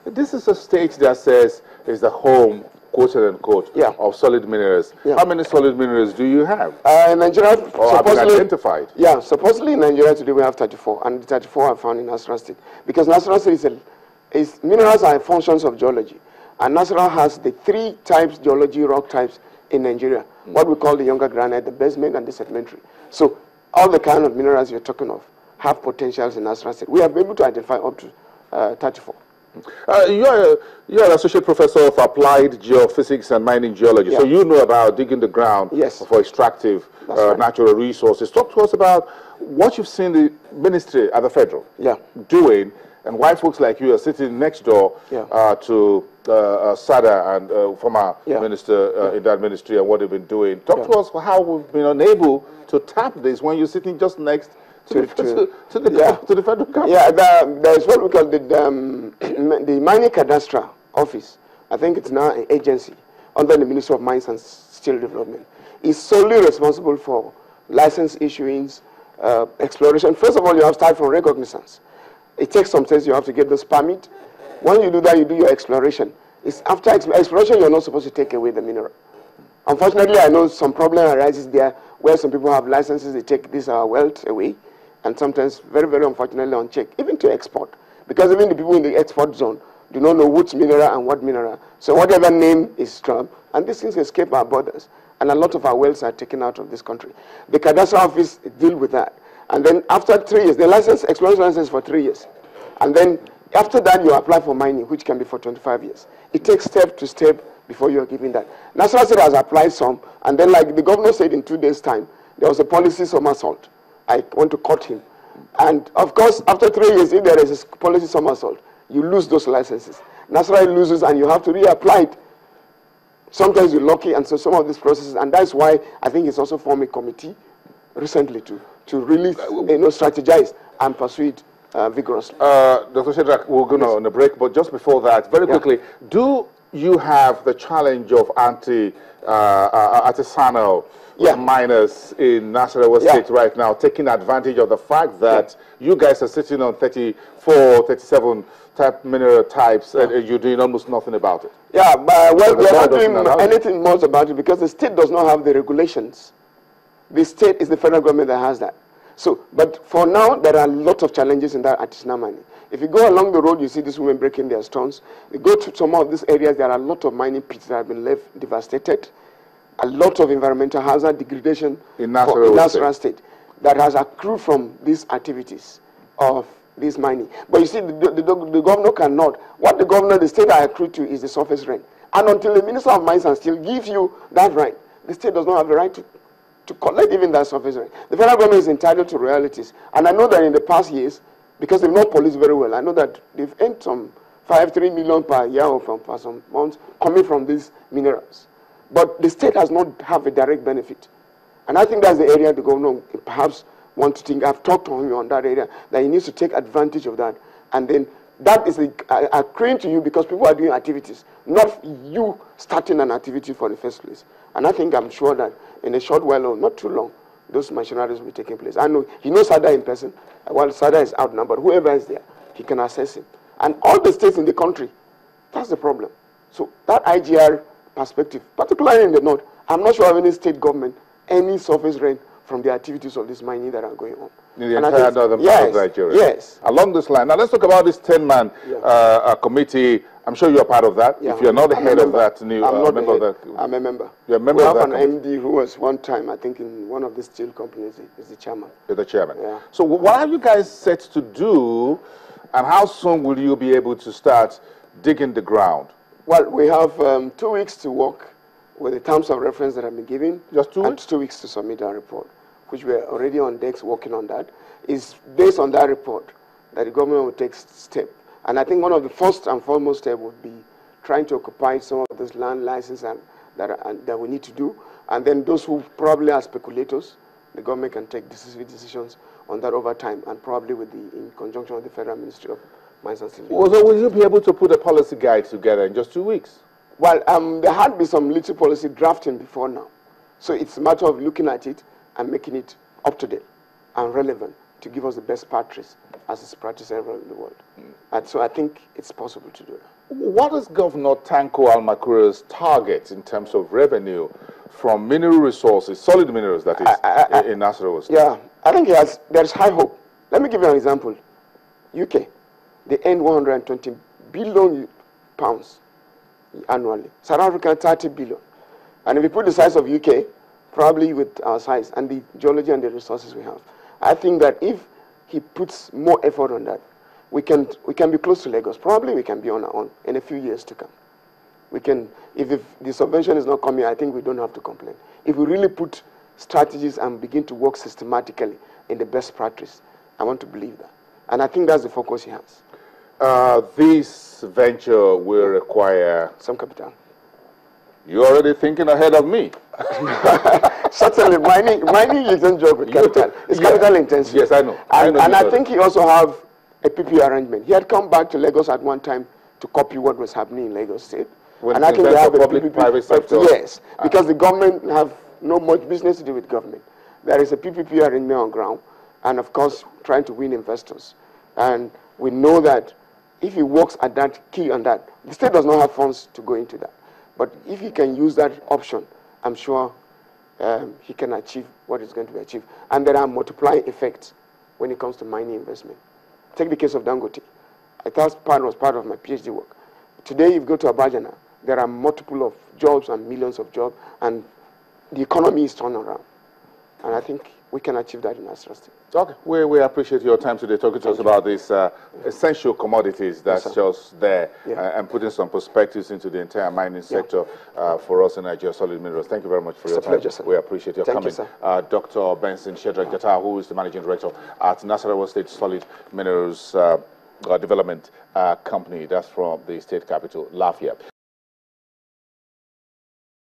this is a state that says is the home, quote unquote, of solid minerals. How many solid minerals do you have? In Nigeria, or have been identified? Yeah, supposedly in Nigeria today we have 34, and 34 are found in Nasarawa State. Because Nasarawa State minerals are functions of geology. And Nasarawa has the 3 types geology, rock types in Nigeria. What we call the younger granite, the basement, and the sedimentary. So all the kind of minerals you're talking of have potentials in Nasarawa State. We have been able to identify up to 34. You're an associate professor of applied geophysics and mining geology, so you know about digging the ground for extractive natural resources. Talk to us about what you've seen the ministry at the federal doing, and why folks like you are sitting next door to Sada and former minister in that ministry and what they've been doing. Talk to us how we've been unable to tap this when you're sitting just next to the federal government. Yeah, there's what we call the Mining Cadastral Office. I think it's now an agency under the Ministry of Mines and Steel Development. It's solely responsible for license issuings, exploration. First of all, you have to start from recognizance. It takes some time. You have to get this permit. When you do that, you do your exploration. It's after exploration, you're not supposed to take away the mineral. Unfortunately, I know some problem arises there where some people have licenses, they take this wealth away, and sometimes, very, very unfortunately, unchecked, even to export. Because even the people in the export zone do not know which mineral and what mineral. So whatever name is strong, and these things escape our borders, and a lot of our wealths are taken out of this country. The cadastral office deal with that. And then after 3 years, the license, exploration license for 3 years. And then after that, you apply for mining, which can be for 25 years. It takes step to step before you're given that. Nasarawa State has applied some, and then like the governor said in 2 days' time, there was a policy somersault. I want to cut him. And of course, after 3 years, if there is a policy somersault, you lose those licenses. Nasarawa loses, and you have to reapply it. Sometimes you're lucky, and so some of these processes, and that's why I think it's also formed a committee recently to really strategize and pursue it vigorously. Dr. Shedrack, we're going on a break, but just before that, very quickly, do you have the challenge of artisanal miners in Nasarawa State right now, taking advantage of the fact that you guys are sitting on 34, 37 type mineral types and you're doing almost nothing about it? Yeah, but well, we're not doing anything much about it because the state does not have the regulations. The state is the federal government that has that. So, but for now, there are a lot of challenges in that artisanal mining. If you go along the road, you see these women breaking their stones. You go to some of these areas, there are a lot of mining pits that have been left devastated. A lot of environmental hazard degradation in Nasarawa State that has accrued from these activities of this mining. But you see, the governor cannot. What the state are accrued to is the surface rent. And until the Minister of Mines and Steel gives you that right, the state does not have the right to collect even that surface rent. The federal government is entitled to royalties. And I know that in the past years, because they've not policed very well, I know that they've earned some 3 million per year or for some months coming from these minerals. But the state has not have a direct benefit. And I think that's the area the governor perhaps wants to think. I've talked to him on that area, that he needs to take advantage of that. And then that is accruing to you because people are doing activities, not you starting an activity for the first place. And I think I'm sure that in a short while or not too long, those machineries will be taking place. I know, he knows Sada in person. While Sada is out now, but whoever is there, he can access him. And all the states in the country, that's the problem. So that IGR perspective, particularly in the north, I'm not sure of any state government, any surface rent from the activities of this mining that are going on. In the entire northern part of Nigeria. Yes. Along this line. Now let's talk about this 10-man committee. I'm sure you're part of that. Yeah. If you're not the head of that new member of that. I'm a member. You're a member of that. We have an MD who was one time, I think, in one of the steel companies, is the chairman. You're the chairman. Yeah. So what are you guys set to do, and how soon will you be able to start digging the ground? Well, we have 2 weeks to work with the terms of reference that have been given. Just 2 weeks? And 2 weeks to submit our report, which we're already on decks working on that. It's based on that report that the government will take step. And I think one of the first and foremost steps would be trying to occupy some of those land licenses that we need to do. And then those who probably are speculators, the government can take decisive decisions on that over time, and probably in conjunction with the Federal Ministry of Mines and Steel. Well, so will you be able to put a policy guide together in just 2 weeks? Well, there had been some little policy drafting before now. So it's a matter of looking at it and making it up to date and relevant to give us the best practice as it's practiced everywhere in the world. And so I think it's possible to do that. What is Governor Tanko Almakura's target in terms of revenue from mineral resources, solid minerals, that is, in Nasarawa State? Yeah, I think there's high hope. Let me give you an example. UK, they earn 120 billion pounds annually. South Africa, 30 billion. And if you put the size of UK, probably with our size and the geology and the resources we have, I think that if he puts more effort on that, we can be close to Lagos. Probably we can be on our own in a few years to come. We can, if the subvention is not coming, I think we don't have to complain. If we really put strategies and begin to work systematically in the best practice, I want to believe that. And I think that's the focus he has. This venture will require some capital. You're already thinking ahead of me. Certainly, mining isn't job with capital. It's capital intensive. Yes, I know. And I think he also have a PP arrangement. He had come back to Lagos at one time to copy what was happening in Lagos State. And I think they have a public-private sector. Yes, because the government have no much business to do with government. There is a PPP arrangement on ground, and of course, trying to win investors. And we know that if he works at that key on that, the state does not have funds to go into that. But if he can use that option, I'm sure he can achieve what is going to be achieved. And there are multiplying effects when it comes to mining investment. Take the case of Dangote. That was part of my PhD work. Today, if you go to Abajana, there are multiple of jobs and millions of jobs, and the economy is turned around. And I think we can achieve that in Nasarawa State. Okay, we appreciate your time today talking to us about these essential commodities that's just there and putting some perspectives into the entire mining sector for us in Nigeria, solid minerals. Thank you very much for your time. Pleasure, sir. We appreciate your coming. Dr. Benson Shedrack Jata, who is the Managing Director at Nasarawa State Solid Minerals Development Company. That's from the state capital, Lafayette.